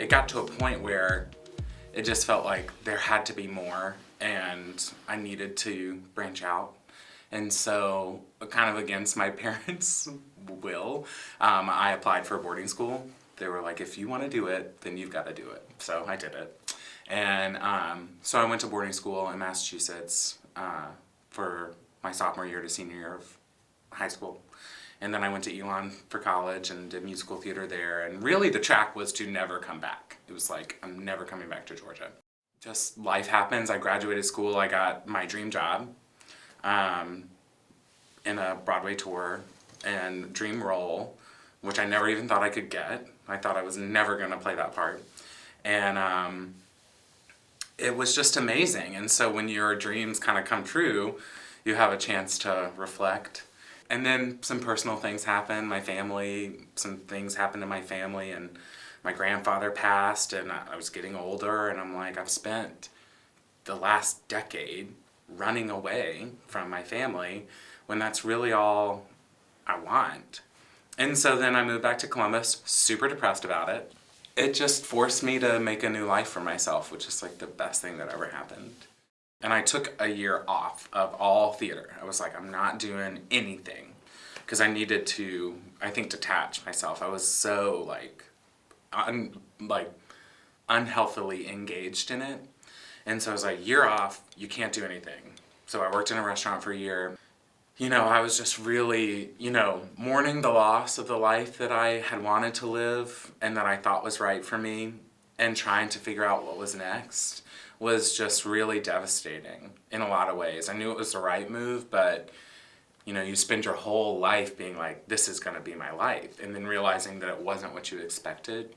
it got to a point where it just felt like there had to be more, and I needed to branch out. And so, kind of against my parents' will, I applied for a boarding school. They were like, if you want to do it, then you've got to do it. So I did it. And so I went to boarding school in Massachusetts for my sophomore year to senior year of high school. And then I went to Elon for college and did musical theater there. And really the track was to never come back. It was like, I'm never coming back to Georgia. Just life happens. I graduated school. I got my dream job in a Broadway tour and dream role, which I never even thought I could get. I thought I was never going to play that part. And it was just amazing. And so when your dreams kind of come true, you have a chance to reflect. And then some personal things happen. Some things happened in my family, and my grandfather passed, and I was getting older, and I'm like, I've spent the last decade running away from my family when that's really all I want. And so then I moved back to Columbus, super depressed about it. It just forced me to make a new life for myself, which is like the best thing that ever happened. And I took a year off of all theater. I was like, I'm not doing anything, because I needed to, I think, detach myself. I was so unhealthily engaged in it. And so I was like, year off, you can't do anything. So I worked in a restaurant for a year. I was just really, mourning the loss of the life that I had wanted to live and that I thought was right for me, and trying to figure out what was next was just really devastating in a lot of ways. I knew it was the right move, but you spend your whole life being like, this is going to be my life, and then realizing that it wasn't what you expected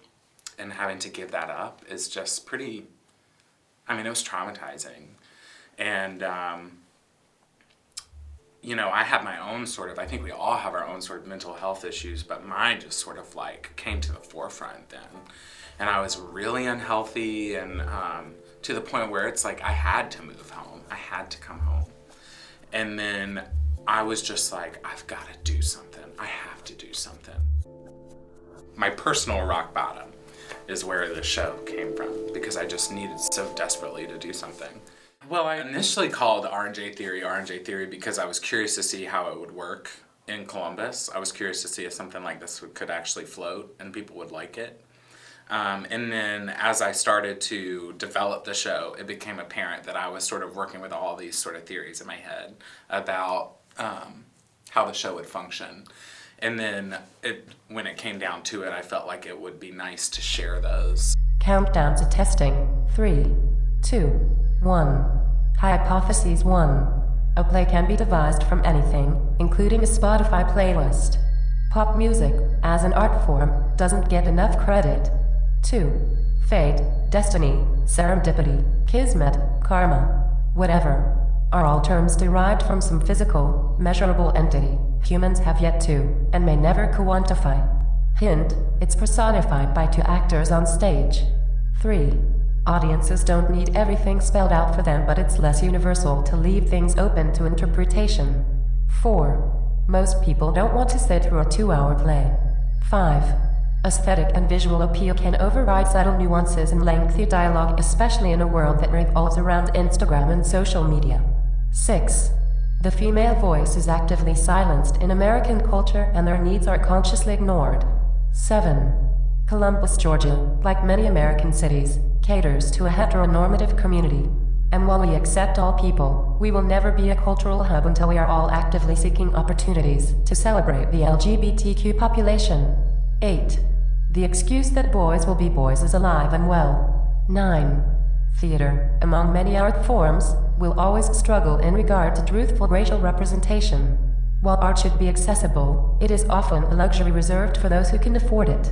and having to give that up is just pretty, it was traumatizing. And I had my own I think we all have our own sort of mental health issues, but mine just sort of came to the forefront then. And I was really unhealthy, and to the point where it's like I had to move home. I had to come home. And then I was just like, I've got to do something. I have to do something. My personal rock bottom is where the show came from, because I just needed so desperately to do something. Well, I initially called R+J Theory because I was curious to see how it would work in Columbus. I was curious to see if something like this could actually float and people would like it. And then as I started to develop the show, it became apparent that I was sort of working with all these sort of theories in my head about how the show would function. And then when it came down to it, I felt like it would be nice to share those. Countdown to testing. 3, 2, 1. Hypothesis 1. A play can be devised from anything, including a Spotify playlist. Pop music, as an art form, doesn't get enough credit. 2. Fate, destiny, serendipity, kismet, karma, whatever, are all terms derived from some physical, measurable entity humans have yet to, and may never quantify. Hint, it's personified by 2 actors on stage. 3. Audiences don't need everything spelled out for them, but it's less universal to leave things open to interpretation. 4. Most people don't want to sit through a 2-hour play. 5. Aesthetic and visual appeal can override subtle nuances and lengthy dialogue, especially in a world that revolves around Instagram and social media. 6. The female voice is actively silenced in American culture, and their needs are consciously ignored. 7. Columbus, Georgia, like many American cities, caters to a heteronormative community. And while we accept all people, we will never be a cultural hub until we are all actively seeking opportunities to celebrate the LGBTQ population. 8. The excuse that boys will be boys is alive and well. 9. Theater, among many art forms, will always struggle in regard to truthful racial representation. While art should be accessible, it is often a luxury reserved for those who can afford it.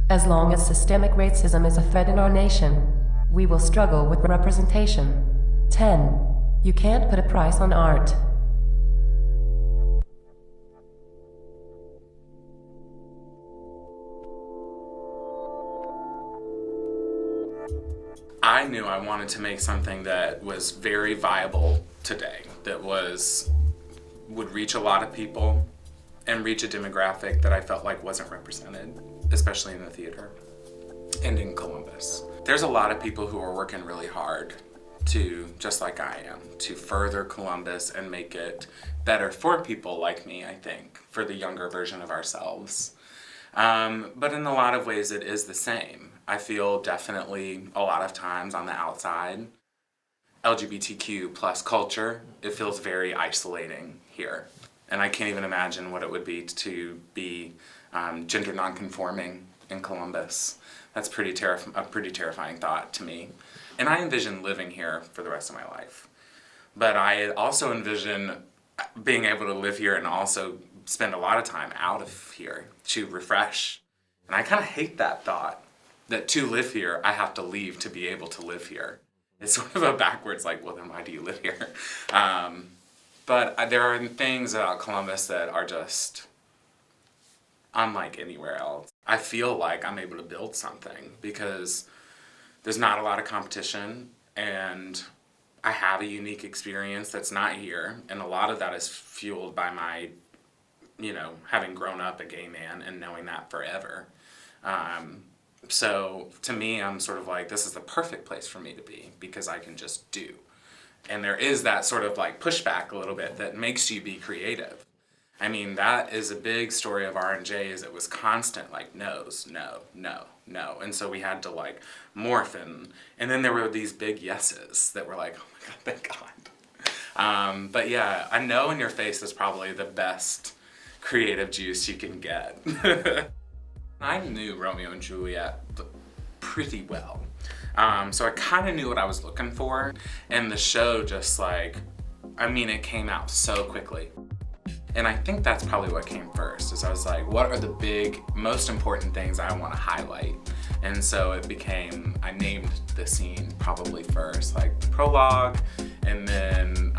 As long as systemic racism is a threat in our nation, we will struggle with representation. 10. You can't put a price on art. I knew I wanted to make something that was very viable today, that would reach a lot of people and reach a demographic that I felt like wasn't represented, especially in the theater. and in Columbus. There's a lot of people who are working really hard to, just like I am, to further Columbus and make it better for people like me, I think, for the younger version of ourselves. But in a lot of ways it is the same. I feel definitely a lot of times on the outside, LGBTQ plus culture, it feels very isolating here. And I can't even imagine what it would be to be gender nonconforming in Columbus. That's a pretty terrifying thought to me. And I envision living here for the rest of my life. But I also envision being able to live here and also spend a lot of time out of here to refresh. And I kind of hate that thought, that to live here, I have to leave to be able to live here. It's sort of a backwards, like, well, then why do you live here? But there are things about Columbus that are just unlike anywhere else. I feel like I'm able to build something because there's not a lot of competition, and I have a unique experience that's not here, and a lot of that is fueled by my, having grown up a gay man and knowing that forever. So to me, I'm sort of like, this is the perfect place for me to be because I can just do. And there is that sort of like pushback a little bit that makes you be creative. I mean, that is a big story of R+J, is it was constant, like, no's, no, no, no. And so we had to, like, morph and then there were these big yeses that were like, oh my God, thank God. But yeah, a no in your face is probably the best creative juice you can get. I knew Romeo and Juliet pretty well. So I kind of knew what I was looking for. And the show just it came out so quickly. And I think that's probably what came first, is I was like, what are the big, most important things I want to highlight? And so I named the scene probably first, like prologue, and then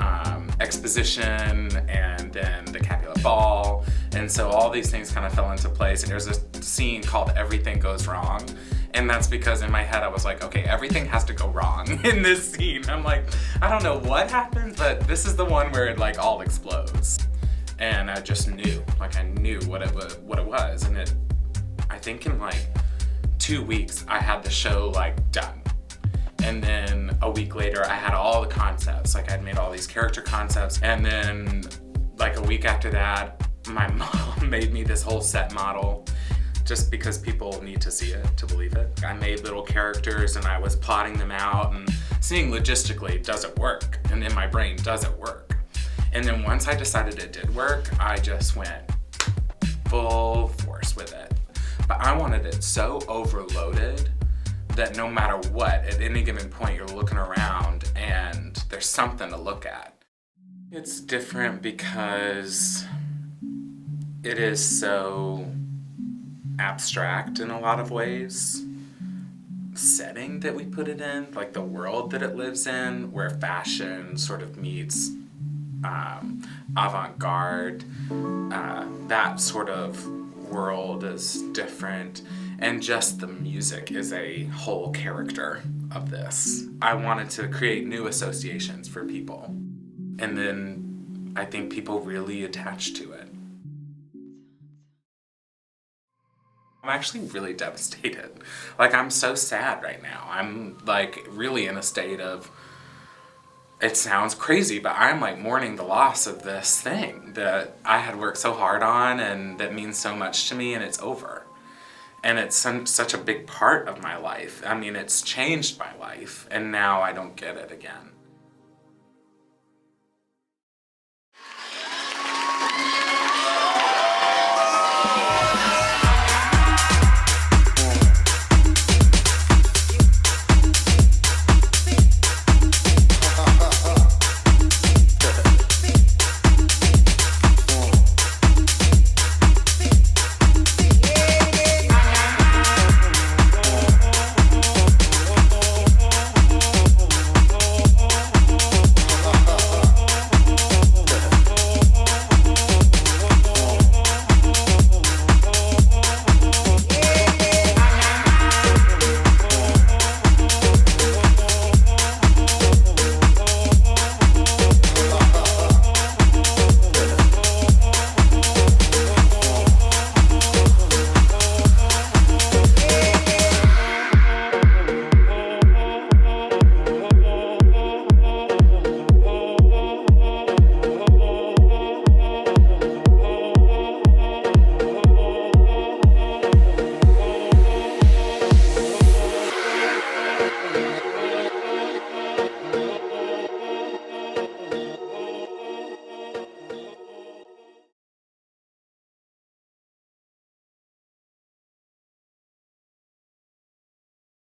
exposition, and then the Capulet Ball. And so all these things kind of fell into place. And there's this scene called Everything Goes Wrong. And that's because in my head I was like, okay, everything has to go wrong in this scene. I'm like, I don't know what happened, but this is the one where it like all explodes. And I just knew, I knew what it was. And I think in like 2 weeks, I had the show done. And then a week later, I had all the concepts. I'd made all these character concepts. And then a week after that, my mom made me this whole set model just because people need to see it to believe it. I made little characters and I was plotting them out and seeing logistically, does it work? And in my brain, does it work? And then once I decided it did work, I just went full force with it. But I wanted it so overloaded that no matter what, at any given point you're looking around and there's something to look at. It's different because it is so abstract in a lot of ways. Setting that we put it in, the world that it lives in, where fashion sort of meets avant-garde, that sort of world is different, and just the music is a whole character of this. I wanted to create new associations for people, and then I think people really attach to it. I'm actually really devastated. I'm so sad right now. I'm really in a state of, it sounds crazy, but I'm mourning the loss of this thing that I had worked so hard on and that means so much to me, and it's over. And it's such a big part of my life. I mean, it's changed my life, and now I don't get it again.